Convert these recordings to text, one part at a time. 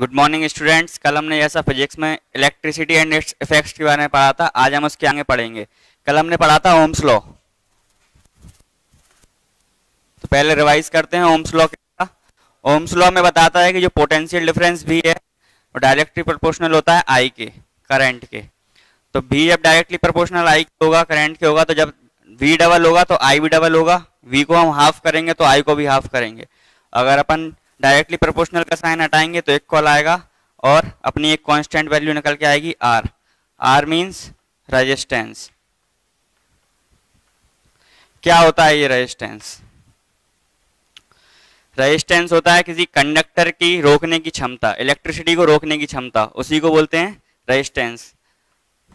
Good morning students. कल हमने जैसा फिजिक्स में इलेक्ट्रिसिटी एंड इट्स इफेक्ट्स के बारे में पढ़ा था, आज हम उसके आगे पढ़ेंगे। कल हमने पढ़ा था ओम्स लॉ, तो पहले रिवाइज करते हैं ओम्स लॉ क्या। ओम्स लॉ में बताता है कि जो पोटेंशियल डिफरेंस भी है वो डायरेक्टली प्रोपोर्शनल होता है आई के, करंट के। तो भी जब डायरेक्टली प्रोपोर्शनल आई के होगा, करंट के होगा, तो जब वी डबल होगा तो आई भी डबल होगा। वी को हम हाफ करेंगे तो आई को भी हाफ करेंगे। अगर अपन डायरेक्टली प्रोपोर्शनल का साइन हटाएंगे तो इक्वल आएगा और अपनी एक कांस्टेंट वैल्यू निकल के आएगी आर। Are means resistance. क्या होता है ये रेजिस्टेंस? रेजिस्टेंस होता है किसी कंडक्टर की रोकने की क्षमता, इलेक्ट्रिसिटी को रोकने की क्षमता, उसी को बोलते हैं रेजिस्टेंस।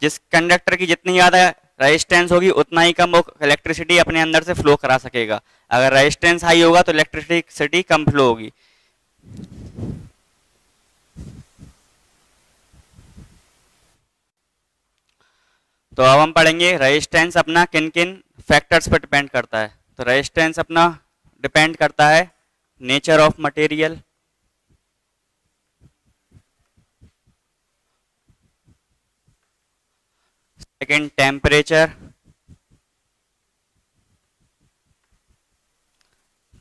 जिस कंडक्टर की जितनी ज्यादा रेजिस्टेंस होगी उतना ही कम वो इलेक्ट्रिसिटी अपने अंदर से फ्लो करा सकेगा। अगर रेजिस्टेंस हाई होगा तो इलेक्ट्रिसिटी कम फ्लो होगी। तो अब हम पढ़ेंगे रेजिस्टेंस अपना किन किन फैक्टर्स पर डिपेंड करता है। तो रेजिस्टेंस अपना डिपेंड करता है nature of material, second temperature,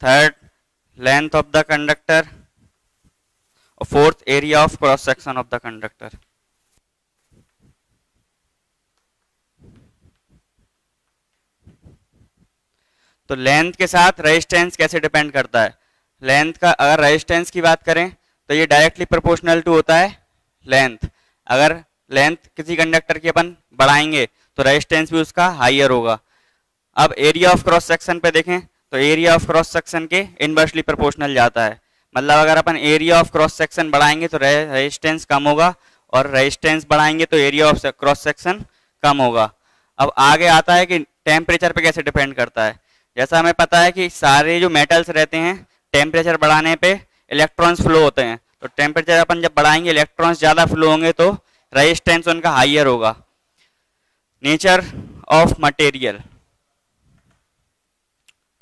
third length of the conductor और fourth area of cross section of the conductor. तो लेंथ के साथ रेजिस्टेंस कैसे डिपेंड करता है? लेंथ का अगर रेजिस्टेंस की बात करें तो ये डायरेक्टली प्रोपोर्शनल टू होता है लेंथ। अगर लेंथ किसी कंडक्टर की अपन बढ़ाएंगे तो रेजिस्टेंस भी उसका हाइयर होगा। अब एरिया ऑफ क्रॉस सेक्शन पे देखें तो एरिया ऑफ क्रॉस सेक्शन के इनवर्सली प्रोपोर्शनल जाता है। मतलब अगर अपन एरिया ऑफ क्रॉस सेक्शन बढ़ाएंगे तो रेजिस्टेंस कम होगा और रेजिस्टेंस बढ़ाएंगे तो एरिया ऑफ क्रॉस सेक्शन कम होगा। अब आगे आता है कि टेम्परेचर पे कैसे डिपेंड करता है। जैसा हमें पता है कि सारे जो मेटल्स रहते हैं टेम्परेचर बढ़ाने पे इलेक्ट्रॉन्स फ्लो होते हैं। तो टेम्परेचर अपन जब बढ़ाएंगे इलेक्ट्रॉन्स ज्यादा फ्लो होंगे तो रेजिस्टेंस उनका हाइयर होगा। नेचर ऑफ मटेरियल,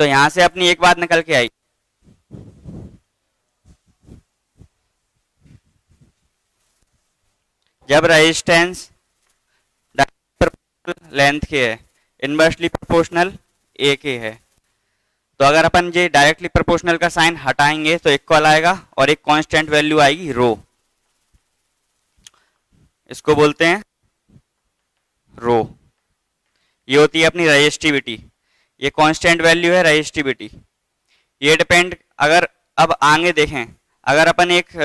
तो यहां से अपनी एक बात निकल के आई, जब रेजिस्टेंस लेंथ के है, इनवर्सली प्रोपोर्शनल ए के है, तो अगर अपन ये डायरेक्टली प्रोपोर्शनल का साइन हटाएंगे तो इक्वल आएगा और एक कांस्टेंट वैल्यू आएगी रो। इसको बोलते हैं रो। ये होती है अपनी रेजिस्टिविटी। ये कांस्टेंट वैल्यू है रेजिस्टिविटी। ये डिपेंड, अगर अब आगे देखें, अगर अपन एक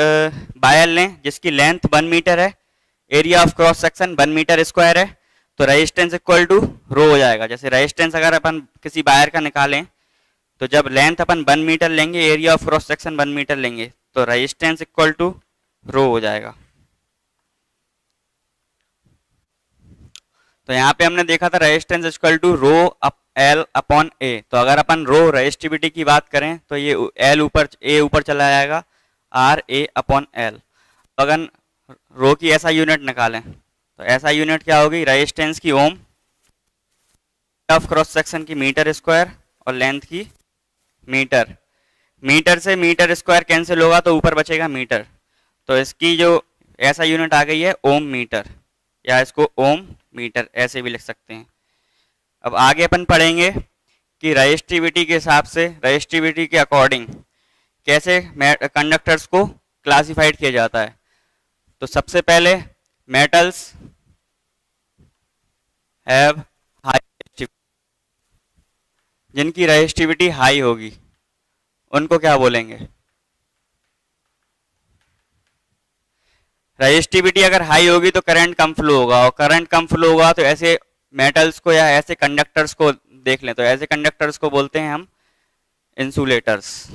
वायर लें जिसकी लेंथ 1 मीटर है, area of cross section 1 metre square है, तो रेजिस्टेंस इक्वल टू रो हो जाएगा। जैसे रेजिस्टेंस अगर अपन किसी वायर का निकालें तो जब लेंथ अपन 1 मीटर लेंगे, area of cross section 1 metre लेंगे, तो रेजिस्टेंस इक्वल टू रो हो जाएगा। तो यहाँ पे हमने देखा था resistance equal to rho L upon A. तो अगर अपन रो रेजिस्टिविटी की बात करें तो ये एल ऊपर, ए ऊपर चला जाएगा, आर ए अपॉन एल। अगर रो की ऐसा यूनिट निकालें तो ऐसा यूनिट क्या होगी? रेजिस्टेंस की ओम, ऑफ क्रॉस सेक्शन की मीटर स्क्वायर और लेंथ की मीटर। मीटर से मीटर स्क्वायर कैंसिल होगा तो ऊपर बचेगा मीटर। तो इसकी जो ऐसा यूनिट आ गई है ओम मीटर, या इसको ओम मीटर ऐसे भी लिख सकते हैं। अब आगे अपन पढ़ेंगे कि रेजिस्टिविटी के हिसाब से, रेजिस्टिविटी के अकॉर्डिंग कैसे कंडक्टर्स को क्लासिफाइड किया जाता है। तो सबसे पहले मेटल्स हैव हाई रेजिस्टिविटी, जिनकी रेजिस्टिविटी हाई होगी उनको क्या बोलेंगे? रेजिस्टिविटी अगर हाई होगी तो करंट कम फ्लो होगा, और करंट कम फ्लो होगा तो ऐसे मेटल्स को या ऐसे कंडक्टर्स को देख लें तो ऐसे कंडक्टर्स को बोलते हैं हम इंसुलेटर्स।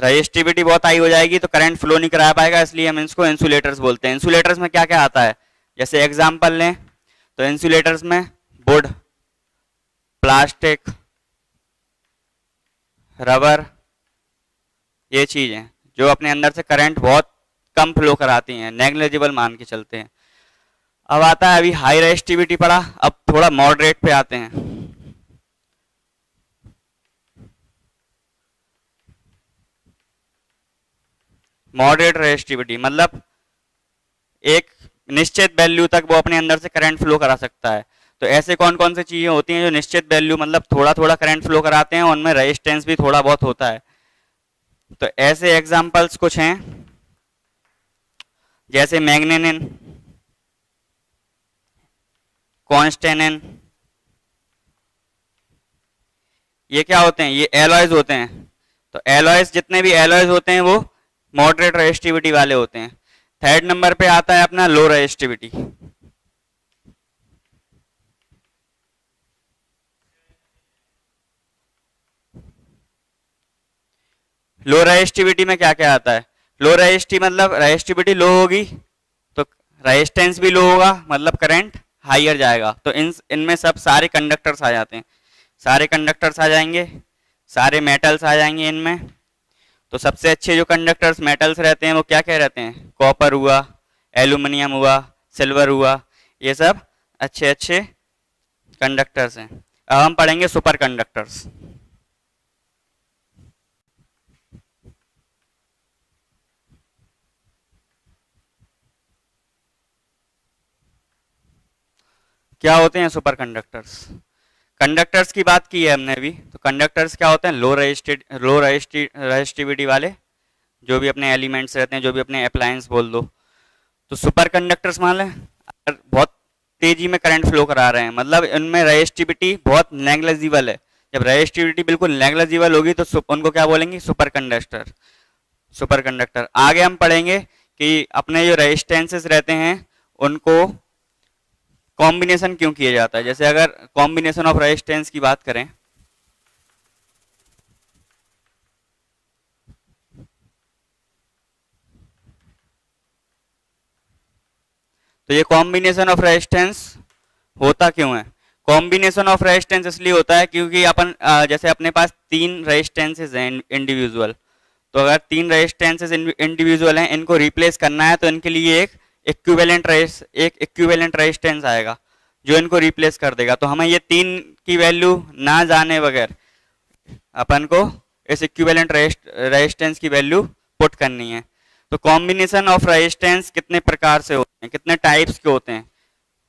रेजिस्टिविटी बहुत हाई हो जाएगी तो करंट फ्लो नहीं करा पाएगा, इसलिए हम इसको इंसुलेटर्स बोलते हैं। इंसुलेटर्स में क्या क्या आता है, जैसे एग्जांपल लें तो इंसुलेटर्स में वुड, प्लास्टिक, रबर, ये चीजें जो अपने अंदर से करंट बहुत कम फ्लो कराती हैं, नेग्लिजिबल मान के चलते हैं। अब आता है, अभी हाई रेजिस्टिविटी पड़ा, अब थोड़ा मॉडरेट पे आते हैं। मॉडरेट रेजिस्टिविटी मतलब एक निश्चित वैल्यू तक वो अपने अंदर से करंट फ्लो करा सकता है। तो ऐसे कौन कौन सी चीजें होती हैं जो निश्चित वैल्यू मतलब थोड़ा थोड़ा करंट फ्लो कराते हैं, उनमें रेजिस्टेंस भी थोड़ा बहुत होता है। तो ऐसे एग्जांपल्स कुछ हैं जैसे मैग्नेनिन, कॉन्स्टेनिन, ये क्या होते हैं, ये एलॉयज होते हैं। तो एलॉयज, जितने भी एलॉयज होते हैं वो मॉडरेट रेजिस्टिविटी वाले होते हैं। थर्ड नंबर पे आता है अपना लो रेजिस्टिविटी। लो रेजिस्टिविटी में क्या क्या आता है, लो रेजिस्टिविटी मतलब रेजिस्टिविटी लो होगी तो रेजिस्टेंस भी लो होगा, मतलब करंट हाइयर जाएगा। तो इनमें सब सारे कंडक्टर्स आ जाते हैं, सारे कंडक्टर्स आ जाएंगे, सारे मेटल्स आ जाएंगे इनमें। तो सबसे अच्छे जो कंडक्टर्स मेटल्स रहते हैं वो क्या क्या रहते हैं, कॉपर हुआ, एल्यूमिनियम हुआ, सिल्वर हुआ, ये सब अच्छे अच्छे कंडक्टर्स हैं। अब हम पढ़ेंगे सुपर कंडक्टर्स। क्या होते हैं सुपर कंडक्टर्स? कंडक्टर्स की बात की है हमने अभी, तो कंडक्टर्स क्या होते हैं, लो रेजिस्टिविटी वाले, जो भी अपने एलिमेंट्स रहते हैं, जो भी अपने अप्लायंस बोल दो। तो सुपर कंडक्टर्स मान लें अगर बहुत तेजी में करंट फ्लो करा रहे हैं, मतलब इनमें रेजिस्टिविटी बहुत नेग्लिजिबल है। जब रेजिस्टिविटी बिल्कुल नेग्लिजिबल होगी तो उनको क्या बोलेंगे, सुपर कंडक्टर। सुपर कंडक्टर आगे हम पढ़ेंगे कि अपने जो रेजिस्टेंसेस रहते हैं उनको कॉम्बिनेशन क्यों किया जाता है। जैसे अगर कॉम्बिनेशन ऑफ रेजिस्टेंस की बात करें, तो ये कॉम्बिनेशन ऑफ रेजिस्टेंस होता क्यों है? कॉम्बिनेशन ऑफ रेजिस्टेंस इसलिए होता है क्योंकि अपन जैसे अपने पास तीन रेजिस्टेंसेस हैं इंडिविजुअल, तो अगर तीन रेजिस्टेंसेस इंडिविजुअल हैं, इनको रिप्लेस करना है तो इनके लिए एक इक्विवेलेंट रेजिस्टेंस आएगा जो इनको रिप्लेस कर देगा। तो हमें ये तीन की वैल्यू ना जाने बगैर अपन को इस इक्विवेलेंट रेजिस्टेंस की वैल्यू पुट करनी है। तो कॉम्बिनेशन ऑफ रेजिस्टेंस कितने प्रकार से होते हैं, कितने टाइप्स के होते हैं,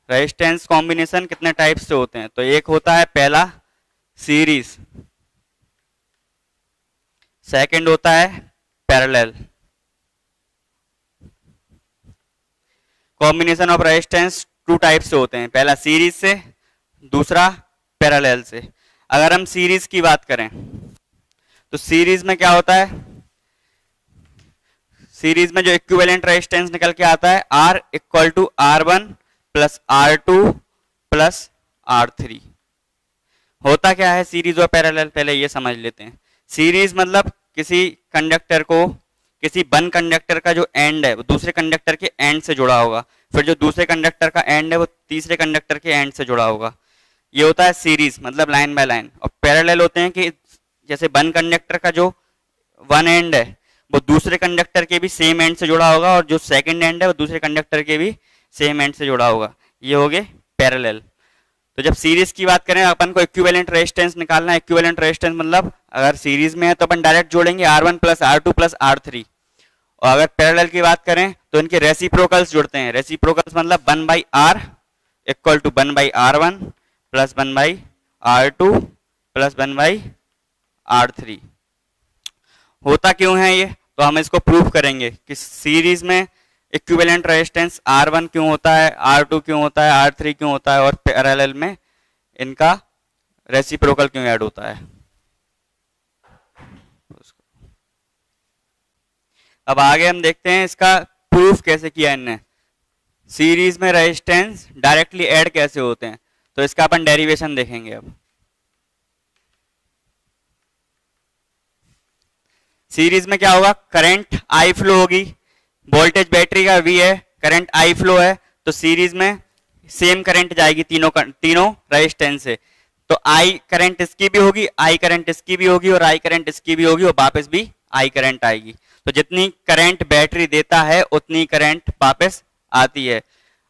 रेजिस्टेंस कॉम्बिनेशन कितने टाइप्स से होते हैं? तो एक होता है पहला सीरीज, सेकंड होता है parallel. Combination of resistance two type से होते हैं, पहला सीरीज से, दूसरा पैरेलल से। अगर हम सीरीज की बात करें तो सीरीज में क्या होता है, सीरीज में जो इक्विवेलेंट रेजिस्टेंस निकल के आता है R equal to R1 plus R2 plus R3। होता क्या है सीरीज और पैरेलल, पहले ये समझ लेते हैं। सीरीज मतलब किसी कंडक्टर को, किसी वन कंडक्टर का जो एंड है वो दूसरे कंडक्टर के एंड से जुड़ा होगा, फिर जो दूसरे कंडक्टर का एंड है वो तीसरे कंडक्टर के एंड से जुड़ा होगा, ये होता है सीरीज मतलब लाइन बाय लाइन। और पैरेलल होते हैं कि जैसे वन कंडक्टर का जो वन एंड है वो दूसरे कंडक्टर के भी सेम एंड से जुड़ा होगा और जो सेकंड एंड है वो दूसरे कंडक्टर के भी सेम एंड से जुड़ा होगा, ये हो गए पैरेलल। तो जब सीरीज की बात करें अपन को इक्विवेलेंट रेजिस्टेंस निकालना है। इक्विवेलेंट रेजिस्टेंस मतलब अगर सीरीज में है तो अपन डायरेक्ट जोड़ेंगे R1 plus R2 plus R3, और अगर पैरेलल की बात करें तो इनके रेसिप्रोकल्स जुड़ते हैं। रेसिप्रोकल्स मतलब 1/R equal to 1/R1 plus 1/R2 plus 1/R3। होता क्यों है ये, तो हम इसको प्रूव करेंगे कि सीरीज में इक्विवेलेंट रेजिस्टेंस R1 क्यों होता है, R2 क्यों होता है, R3 क्यों होता है, और पैरेलल में इनका रेसिप्रोकल क्यों ऐड होता है। अब आगे हम देखते हैं इसका प्रूफ कैसे किया इनने, सीरीज में रेजिस्टेंस डायरेक्टली ऐड कैसे होते हैं। तो इसका अपन डेरिवेशन देखेंगे। अब सीरीज में क्या होगा, करंट I फ्लो होगी, वोल्टेज बैटरी का V है, करंट I फ्लो है, तो सीरीज में सेम करंट जाएगी तीनों रेजिस्टेंस से। तो I करंट इसकी भी होगी, I करंट इसकी भी होगी और I करंट इसकी भी होगी और वापस भी I करंट आएगी। तो जितनी करंट बैटरी देता है उतनी करंट वापस आती है।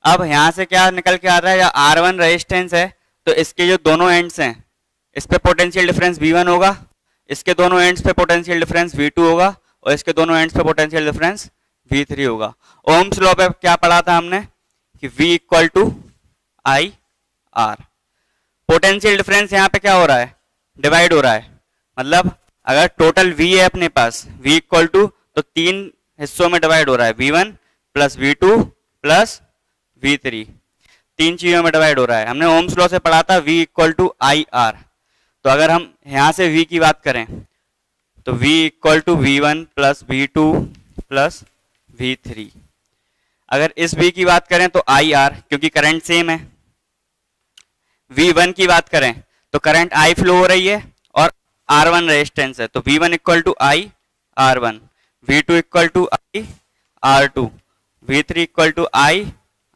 अब यहां से क्या निकल के आ रहा है, या R1 रेजिस्टेंस है तो इसके जो दोनों एंड्स हैं इस पे पोटेंशियल डिफरेंस V1 होगा, इसके दोनों एंड्स पे पोटेंशियल डिफरेंस V2 होगा, और इसके दोनों एंड्स पे पोटेंशियल डिफरेंस V3 होगा। ओम्स लॉ पे क्या पढ़ा था हमने कि V equal to I R. Potential difference यहाँ पे क्या हो रहा है, डिवाइड हो रहा है। मतलब अगर टोटल V है अपने पास V इक्वल टू, तो 3 हिस्सों में डिवाइड हो रहा है, V1 plus V2 plus V3, 3 चीजों में डिवाइड हो रहा है। हमने ओम्स लॉ से पढ़ा था V equal to I R. तो अगर हम यहां से V की बात करें तो V equal to V1 plus V2 plus V3। अगर इस V की बात करें तो आई आर, क्योंकि करंट सेम है। V1 की बात करें तो करंट I फ्लो हो रही है और R1 रेजिस्टेंस है, तो V1 equal to I R1, V2 equal to I R2, V3 equal to I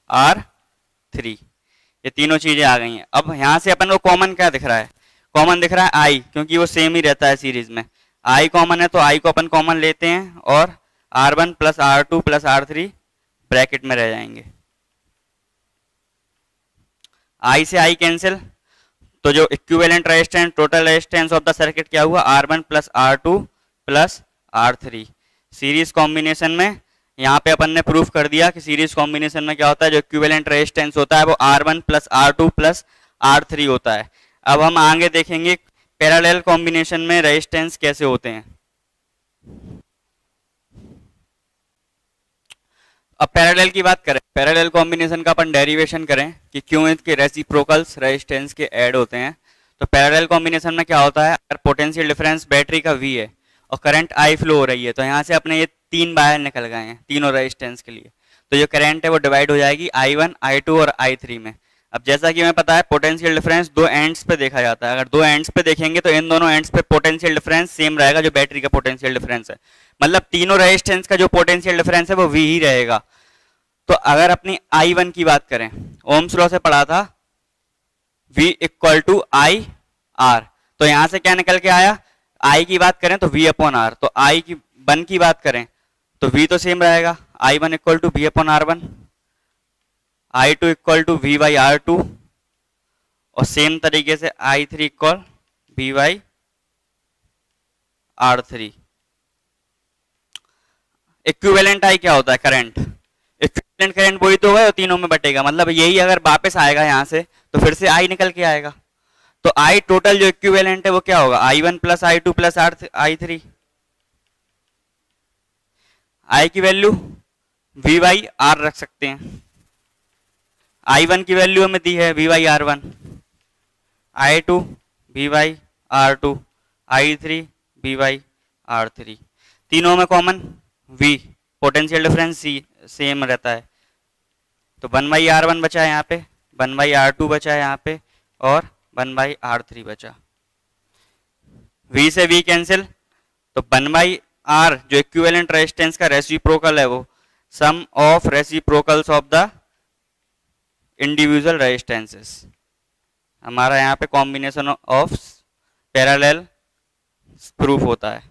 R3। ये तीनों चीजें आ गई हैं। अब यहां से अपन को कॉमन क्या दिख रहा है, कॉमन दिख रहा है I, क्योंकि वो सेम ही रहता है सीरीज में। I कॉमन है तो I को अपन कॉमन लेते हैं और R1 plus R2 plus R3 bracket में रह जाएंगे। I से I कैंसिल, तो जो equivalent resistance, total resistance of the circuit क्या हुआ, R1 plus R2 plus R3। Series combination में यहाँ पे अपन ने प्रूफ कर दिया कि सीरीज कॉम्बिनेशन में क्या होता है, जो इक्विवेलेंट रेजिस्टेंस होता है वो R1 plus R2 plus R3 होता है। अब हम आगे देखेंगे पैरेलल कॉम्बिनेशन में रेजिस्टेंस कैसे होते हैं। अब पैरेलल की बात करें, पैरेलल कॉम्बिनेशन का अपन डेरिवेशन करें कि क्यों इसके रेसिप्रोकल्स रेजिस्टेंस के ऐड होते हैं। तो पैरेलल कॉम्बिनेशन में क्या होता है, अगर पोटेंशियल डिफरेंस बैटरी का V है और करंट I फ्लो हो रही है, तो यहाँ से अपने ये 3 वायर निकल गए हैं तीनों रेजिस्टेंस के लिए। तो जो करंट है वो डिवाइड हो जाएगी I1, I2 और I3 में। अब जैसा कि हमें पता है पोटेंशियल डिफरेंस 2 एंड्स पे देखा जाता है। अगर 2 एंड्स पे देखेंगे तो इन दोनों एंड्स पे पोटेंशियल डिफरेंस सेम रहेगा जो बैटरी का पोटेंशियल डिफरेंस है। मतलब तीनों रेजिस्टेंस का जो पोटेंशियल डिफरेंस है वो V ही रहेगा। तो अगर अपनी I1 की बात करें, ओम्स लॉ से पढ़ा था V equal to I R, तो यहां से क्या निकल के आया, I की बात करें तो V अपॉन आर, तो I1 की बात करें तो V तो सेम रहेगा, I1 equal to V upon R1, I2 equal to V by R2 और सेम तरीके से I3 equal V by R3। Equivalent I क्या होता है, करंट। इक्विवेलेंट करंट वही तो है, तीनों में बटेगा। मतलब यही अगर वापस आएगा यहां से तो फिर से I निकल के आएगा। तो I टोटल जो इक्विवेलेंट है वो क्या होगा, I1 plus I2 plus I3। I की वैल्यू V बाई R रख सकते हैं। I1 की वैल्यू हमें दी है V by R1, I2 V by R2, I3 V by R3। तीनों में common V, potential difference same रहता है। तो 1 बाई R1 बचा है यहाँ पे, 1 बाई R2 बचा है यहाँ पे और 1 बाई R3 बचा। V से V कैंसिल, तो 1 बाई R जो इक्विवेलेंट रेजिस्टेंस का रेसिप्रोकल है वो sum of reciprocals of the individual resistances. हमारा यहाँ पे कॉम्बिनेशन ऑफ पैरेलल प्रूफ होता है।